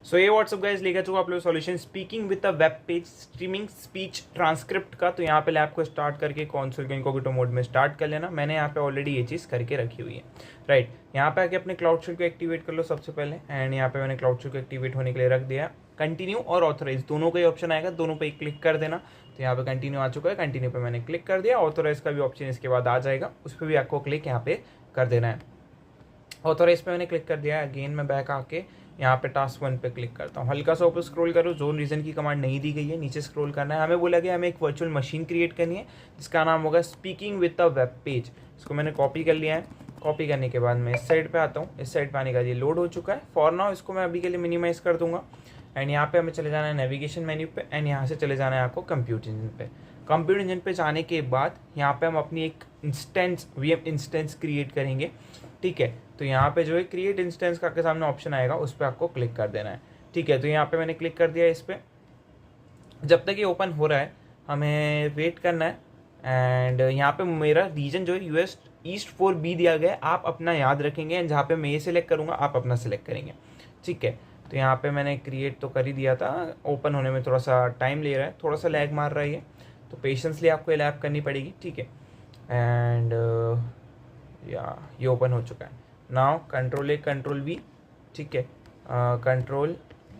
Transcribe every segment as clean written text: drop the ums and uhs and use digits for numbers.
सो ये WhatsApp guys लेकर चुका आप लोग solution speaking with the web page streaming speech transcript का। तो यहाँ पे लैब को स्टार्ट करके कॉन्सोल इनकॉग्निटो मोड में स्टार्ट कर लेना। मैंने यहाँ पे ऑलरेडी ये चीज़ करके रखी हुई है। राइट, यहाँ पे आके अपने क्लाउड शेल को एक्टिवेट कर लो सबसे पहले। एंड यहाँ पे मैंने क्लाउड शेल को एक्टिवेट होने के लिए रख दिया। कंटिन्यू और ऑथोराइज दोनों का ही ऑप्शन आएगा, दोनों पे क्लिक कर देना। तो यहाँ पे कंटिन्यू आ चुका है, कंटिन्यू पे मैंने क्लिक कर दिया। ऑथोराइज का भी ऑप्शन इसके बाद आ जाएगा, उस पर भी आपको क्लिक यहाँ पे कर देना है। ऑथोराइज पे मैंने क्लिक कर दिया। अगेन मैं बैक आके यहाँ पे टास्क 1 पे क्लिक करता हूँ। हल्का सा ऊपर स्क्रॉल करो, जोन रीजन की कमांड नहीं दी गई है, नीचे स्क्रॉल करना है। हमें बोला गया हमें एक वर्चुअल मशीन क्रिएट करनी है जिसका नाम होगा speaking with the web page. इसको मैंने कॉपी कर लिया है। कॉपी करने के बाद मैं इस साइड पे आता हूँ। इस साइड पे आने का ये लोड हो चुका है। फॉर नाउ इसको मैं अभी के लिए मिनिमाइज कर दूंगा। एंड यहाँ पे हमें चले जाना है नेविगेशन मेन्यू पे। एंड यहाँ से चले जाना है आपको कंप्यूटर इंजन पे। कंप्यूटर इंजन पे जाने के बाद यहाँ पे हम अपनी एक इंस्टेंस वीएम इंस्टेंस क्रिएट करेंगे। ठीक है, तो यहाँ पे जो है क्रिएट इंस्टेंस का आपके सामने ऑप्शन आएगा, उस पर आपको क्लिक कर देना है। ठीक है, तो यहाँ पे मैंने क्लिक कर दिया इस पर। जब तक ये ओपन हो रहा है हमें वेट करना है। एंड यहाँ पे मेरा रीजन जो है यूएस ईस्ट 4B दिया गया है, आप अपना याद रखेंगे। एंड जहाँ पे मैं ये सिलेक्ट करूँगा आप अपना सिलेक्ट करेंगे। ठीक है, तो यहाँ पे मैंने क्रिएट तो कर ही दिया था। ओपन होने में थोड़ा सा टाइम ले रहा है, थोड़ा सा लैग मार रहा है ये, तो पेशेंसली आपको ये लैब करनी पड़ेगी। ठीक है, एंड या ये ओपन हो चुका है। Now control A control V। ठीक है, कंट्रोल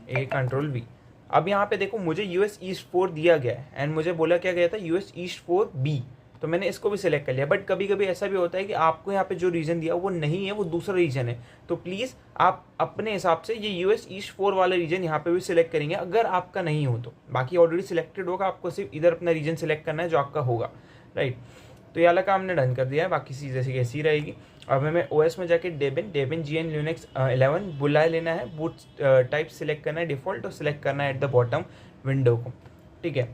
A कंट्रोल V। अब यहाँ पे देखो मुझे यूएस ईस्ट 4 दिया गया है एंड मुझे बोला क्या गया था यूएस ईस्ट 4B, तो मैंने इसको भी सिलेक्ट कर लिया। बट कभी कभी ऐसा भी होता है कि आपको यहाँ पे जो रीजन दिया वो नहीं है, वो दूसरा रीजन है। तो प्लीज़ आप अपने हिसाब से ये यूएस ईस्ट 4 वाला रीजन यहाँ पे भी सिलेक्ट करेंगे अगर आपका नहीं हो तो। बाकी ऑलरेडी सिलेक्टेड होगा, आपको सिर्फ इधर अपना रीजन सिलेक्ट करना है जो आपका होगा। राइट, तो ये वाला काम हमने डन कर दिया है, बाकी चीज़ जैसी कैसी रहेगी। अब हमें ओएस में जाके डेबिन GN लिनक्स 11 बुला लेना है। बूट टाइप सिलेक्ट करना है डिफ़ॉल्ट और सिलेक्ट करना है एट द बॉटम विंडो को। ठीक है,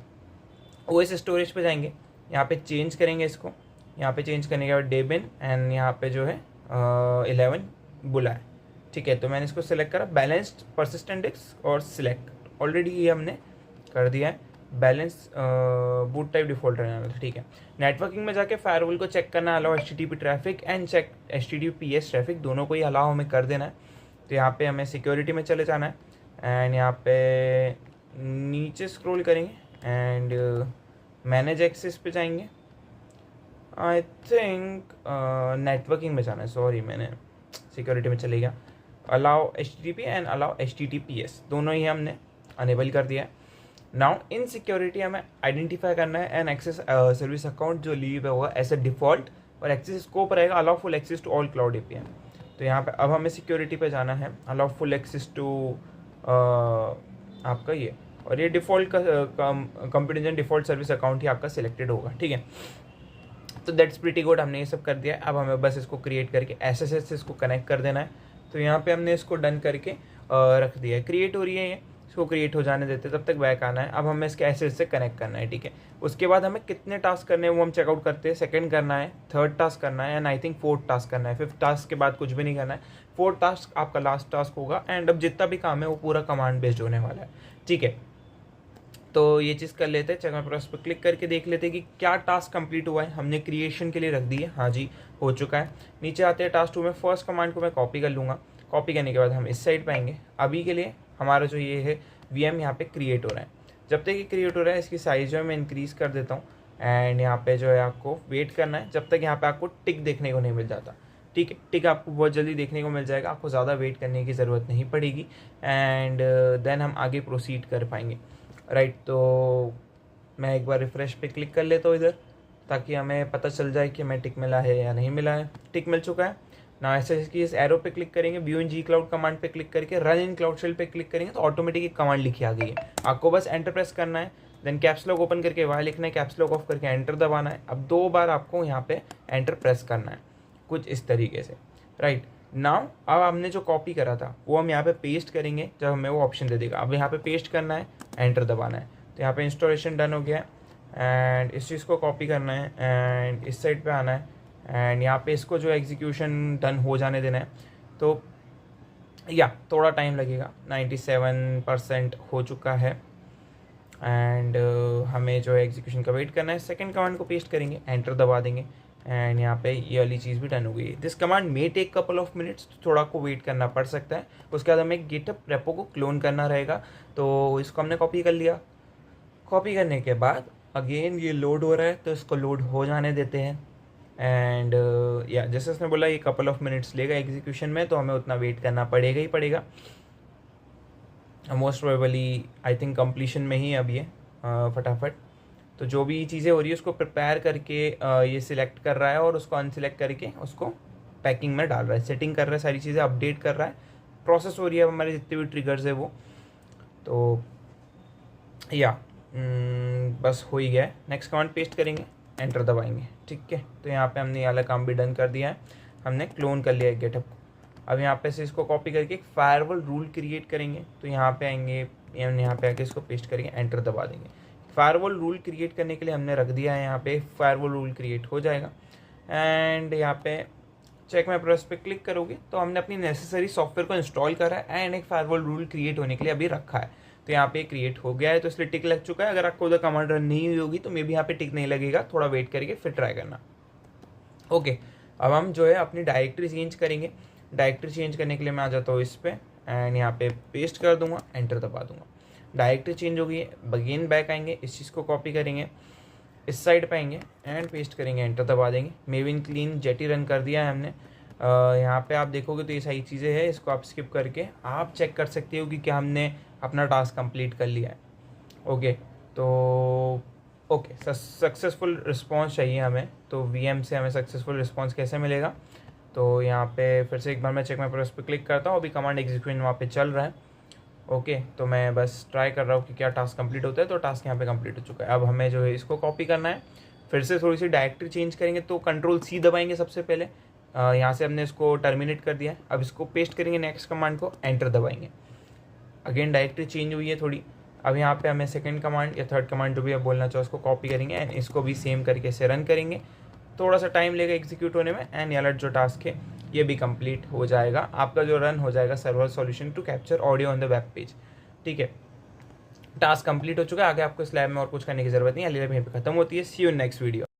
ओएस स्टोरेज पे जाएंगे, यहाँ पे चेंज करेंगे इसको। यहाँ पे चेंज करने के बाद डेबिन एंड यहाँ पे जो है 11 बुला है। ठीक है, तो मैंने इसको सिलेक्ट करा, बैलेंस्ड परसिस्टेंट डिस्क और सिलेक्ट ऑलरेडी ये हमने कर दिया है। बैलेंस बूट टाइप डिफॉल्ट रहना था। ठीक है, नेटवर्किंग में जाके फायरवॉल को चेक करना है, allow HTTP traffic and check HTTPS traffic, दोनों को ही अलाउ हमें कर देना है। तो यहाँ पे हमें सिक्योरिटी में चले जाना है एंड यहाँ पे नीचे स्क्रॉल करेंगे एंड मैनेज एक्सेस पे जाएंगे। आई थिंक नेटवर्किंग में जाना है, सॉरी मैंने सिक्योरिटी में चले गया। Allow HTTP and allow HTTPS दोनों ही हमने अनेबल कर दिया है। नाउ इन सिक्योरिटी हमें आइडेंटिफाई करना है एन एक्सेस सर्विस अकाउंट जो लीव होगा एज ए डिफॉल्ट, और एक्सेस स्कोप रहेगा allow full access to all cloud API। तो यहाँ पे अब हमें सिक्योरिटी पे जाना है, अलाउ फुल एक्सेस टू आपका ये, और ये डिफ़ॉल्ट का computer engine default service account ही आपका सिलेक्टेड होगा। ठीक है, तो दैट्स प्रीटी गुड, हमने ये सब कर दिया। अब हमें बस इसको क्रिएट करके SSH से इसको कनेक्ट कर देना है। तो यहाँ पे हमने इसको डन करके रख दिया है। क्रिएट हो रही है ये, इसको क्रिएट हो जाने देते, तब तक बैक आना है। अब हमें इसके SSH से कनेक्ट करना है। ठीक है, उसके बाद हमें कितने टास्क करने हैं वो हम चेकआउट करते हैं। सेकंड करना है, थर्ड टास्क करना है and I think fourth task करना है। फिफ्थ टास्क के बाद कुछ भी नहीं करना है। फोर्थ टास्क आपका लास्ट टास्क होगा एंड अब जितना भी काम है वो पूरा कमांड बेस्ड होने वाला है। ठीक है, तो ये चीज़ कर लेते हैं। चेक माय प्रोग्रेस पर क्लिक करके देख लेते हैं कि क्या टास्क कंप्लीट हुआ है। हमने क्रिएशन के लिए रख दी है, हाँ जी हो चुका है। नीचे आते हैं टास्क 2 में, फर्स्ट कमांड को मैं कॉपी कर लूँगा। कॉपी करने के बाद हम इस साइड पाएंगे। अभी के लिए हमारा जो ये है VM यहाँ पे क्रिएट हो रहा है। जब तक ये क्रिएट हो रहा है इसकी साइज जो है मैं इंक्रीज़ कर देता हूँ एंड यहाँ पे जो है आपको वेट करना है जब तक यहाँ पे आपको टिक देखने को नहीं मिल जाता। ठीक है, टिक आपको बहुत जल्दी देखने को मिल जाएगा, आपको ज़्यादा वेट करने की ज़रूरत नहीं पड़ेगी एंड देन हम आगे प्रोसीड कर पाएंगे। राइट, तो मैं एक बार रिफ़्रेश पे क्लिक कर लेता हूँ इधर, ताकि हमें पता चल जाए कि हमें टिक मिला है या नहीं मिला है। टिक मिल चुका है ना। ऐसे की इस एरो पे क्लिक करेंगे, व्यू इन G क्लाउड कमांड पे क्लिक करके रन इन क्लाउड शेल पे क्लिक करेंगे तो ऑटोमेटिक एक कमांड लिखी आ गई है। आपको बस एंटर प्रेस करना है, देन कैप्स लॉक ओपन करके वाई लिखना है, कैप्स लॉक ऑफ करके एंटर दबाना है। अब 2 बार आपको यहाँ पे एंटर प्रेस करना है, कुछ इस तरीके से। राइट, नाउ अब हमने जो कॉपी करा था वो हम यहाँ पे पेस्ट करेंगे जब हमें वो ऑप्शन दे देगा। अब यहाँ पे पेस्ट करना है, एंटर दबाना है। तो यहाँ पे इंस्टॉलेशन डन हो गया है एंड इस चीज़ को कॉपी करना है एंड इस साइड पे आना है एंड यहाँ पे इसको जो एग्जीक्यूशन डन हो जाने देना है। तो या थोड़ा टाइम लगेगा, 97% हो चुका है एंड हमें जो है एग्जीक्यूशन का वेट करना है। सेकंड कमांड को पेस्ट करेंगे, एंटर दबा देंगे एंड यहाँ पे ये वाली चीज़ भी डन हो गई है। This command may take couple of minutes, तो थोड़ा को वेट करना पड़ सकता है। उसके बाद हमें गिटहब रेपो को क्लोन करना रहेगा, तो इसको हमने कॉपी कर लिया। कॉपी करने के बाद अगेन ये लोड हो रहा है, तो इसको लोड हो जाने देते हैं। एंड या जैसे उसने बोला ये कपल ऑफ मिनट्स लेगा एग्जीक्यूशन में, तो हमें उतना वेट करना पड़ेगा ही पड़ेगा। Most probably I think completion में ही अब ये फटाफट तो जो भी चीज़ें हो रही है उसको प्रिपेयर करके ये सिलेक्ट कर रहा है और उसको अनसिलेक्ट करके उसको पैकिंग में डाल रहा है, सेटिंग कर रहा है, सारी चीज़ें अपडेट कर रहा है, प्रोसेस हो रही है हमारे जितने भी ट्रिगर्स है वो। तो या बस हो ही गया है। नेक्स्ट कमांड पेस्ट करेंगे, एंटर दबाएंगे, ठीक है। तो यहाँ पे हमने ये वाला काम भी डन कर दिया है, हमने क्लोन कर लिया है गिटहब को। अब यहाँ पे से इसको कॉपी करके एक फायरवॉल रूल क्रिएट करेंगे, तो यहाँ पे आएंगे, यहाँ पे आके इसको पेस्ट करेंगे, एंटर दबा देंगे। फायरवॉल रूल क्रिएट करने के लिए हमने रख दिया है यहाँ पे, फायरवॉल रूल क्रिएट हो जाएगा। एंड यहाँ पे चेक माय प्रोसेस पे क्लिक करोगे तो हमने अपनी नेसेसरी सॉफ्टवेयर को इंस्टॉल करा है एंड एक फायरवॉल रूल क्रिएट होने के लिए अभी रखा है। तो यहाँ पे क्रिएट हो गया है, तो इसलिए टिक लग चुका है। अगर आपको उधर कमांड रन नहीं हुई होगी तो मे भी यहाँ पे टिक नहीं लगेगा, थोड़ा वेट करके फिर ट्राई करना। ओके, अब हम जो है अपनी डायरेक्टरी चेंज करेंगे। डायरेक्टरी चेंज करने के लिए मैं आ जाता हूँ इस पर एंड यहाँ पे पेस्ट कर दूंगा, एंटर दबा दूंगा। डायरेक्टरी चेंज हो गई है। अगेन बैक आएंगे, इस चीज़ को कॉपी करेंगे, इस साइड पे आएंगे एंड पेस्ट करेंगे, एंटर दबा देंगे। मेविन क्लीन जेटी रन कर दिया है हमने। यहाँ पे आप देखोगे तो ये सारी चीज़ें हैं, इसको आप स्किप करके आप चेक कर सकते हो कि क्या हमने अपना टास्क कंप्लीट कर लिया है। ओके, तो ओके सक्सेसफुल रिस्पॉन्स चाहिए हमें, तो वीएम से हमें सक्सेसफुल रिस्पॉन्स कैसे मिलेगा। तो यहाँ पे फिर से एक बार मैं चेक माय प्रोसेस पे क्लिक करता हूँ, अभी कमांड एग्जीक्यूशन वहाँ पे चल रहा है। ओके, तो मैं बस ट्राई कर रहा हूँ कि क्या टास्क कंप्लीट होता है, तो टास्क यहाँ पे कंप्लीट हो चुका है। अब हमें जो है इसको कॉपी करना है, फिर से थोड़ी सी डायरेक्टरी चेंज करेंगे, तो कंट्रोल सी दबाएंगे सबसे पहले। यहाँ से हमने इसको टर्मिनेट कर दिया है, अब इसको पेस्ट करेंगे नेक्स्ट कमांड को, एंटर दबाएंगे। अगेन डायरेक्टरी चेंज हुई है थोड़ी। अब यहाँ पे हमें सेकंड कमांड या थर्ड कमांड जो भी आप बोलना चाहो उसको कॉपी करेंगे एंड इसको भी सेम करके से रन करेंगे। थोड़ा सा टाइम लेगा एग्जीक्यूट होने में एंड अलर्ट जो टास्क है ये भी कंप्लीट हो जाएगा। आपका जो रन हो जाएगा server solution to capture audio on the web page, ठीक है। टास्क कंप्लीट हो चुका है, आगे आपको इस लैब में और कुछ करने की जरूरत नहीं है, अगली लैब यहीं पे खत्म होती है। सी यू नेक्स्ट वीडियो।